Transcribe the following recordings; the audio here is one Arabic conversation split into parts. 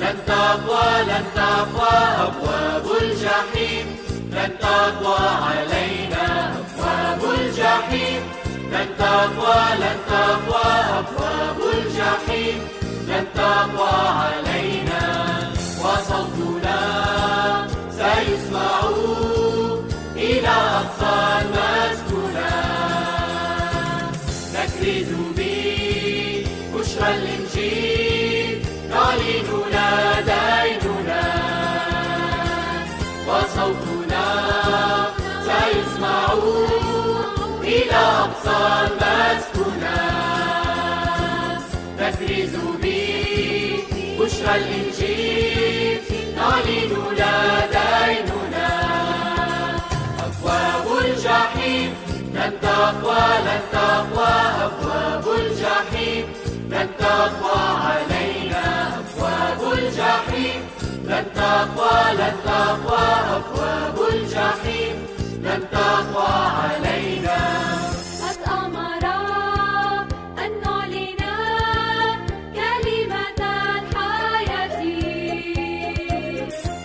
لن تقوى أبواب الجحيم، لن تقوى علينا أبواب الجحيم، لن تقوى أبواب الجحيم، لن تقوى علينا. وصوتنا سيسمع إلى أقصى المسكونات، نكرز ببشرى الإنجيل، نعلن لدينا. وصوتنا سيسمع إلى أقصى المسكونات، نكرز ببشرى الإنجيل، نعلن لدينا. أبواب الجحيم لن تقوى أبواب الجحيم، لن تقوى علينا أبواب الجحيم، لن تقوى أبواب الجحيم، لن تقوى علينا. قد أمر أن نعلن كلمة الحياة،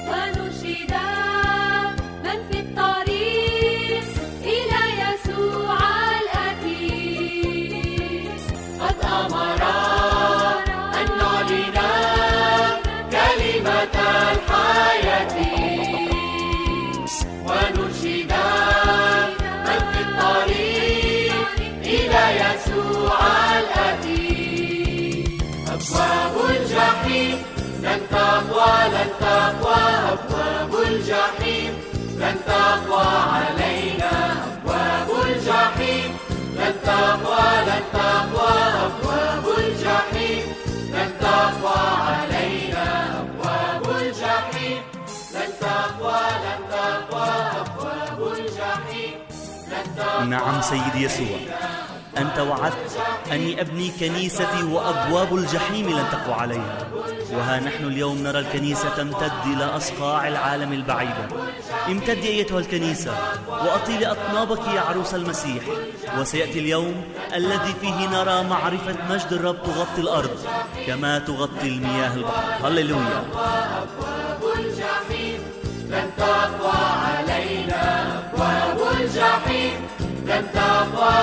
ونرشد من في الطريق إلى يسوع الآتي. قد أمر أن نعلن كلمة الحياة، ونرشد من في الطريق إلى يسوع الآتي. أبواب الجحيم لن تقوى أبواب الجحيم، لن تقوى علينا أبواب الجحيم، لن تقوى أبواب الجحيم، لن تقوى علينا أبواب الجحيم، لن تقوى أبواب الجحيم، لن تقوى. نعم سيدي يسوع، أنت وعدت أني أبني كنيستي وأبواب الجحيم لن تقوى عليها. وها نحن اليوم نرى الكنيسة تمتد إلى أصقاع العالم البعيدة. امتدي أيتها الكنيسة وأطيل أطنابك يا عروس المسيح، وسيأتي اليوم الذي فيه نرى معرفة مجد الرب تغطي الأرض كما تغطي المياه البحر. هللويا. أبواب الجحيم لن تقوى علينا أبواب الجحيم، لن تقوى